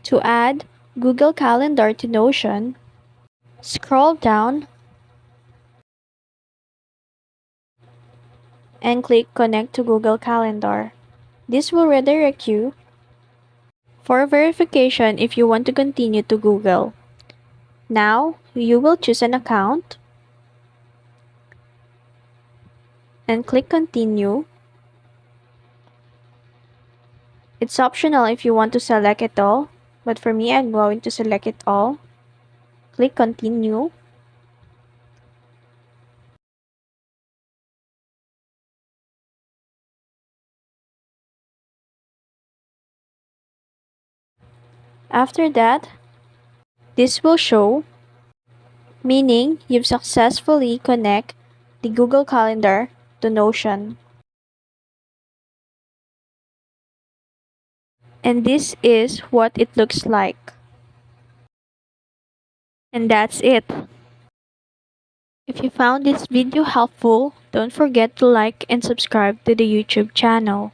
To add Google Calendar to Notion, scroll down and click Connect to Google Calendar. This will redirect you for verification if you want to continue to Google. Now, you will choose an account and click Continue. It's optional if you want to select it all, but for me, I'm going to select it all. Click Continue. After that, this will show, meaning you've successfully connect the Google Calendar to Notion. And this is what it looks like. And that's it. If you found this video helpful, don't forget to like and subscribe to the YouTube channel.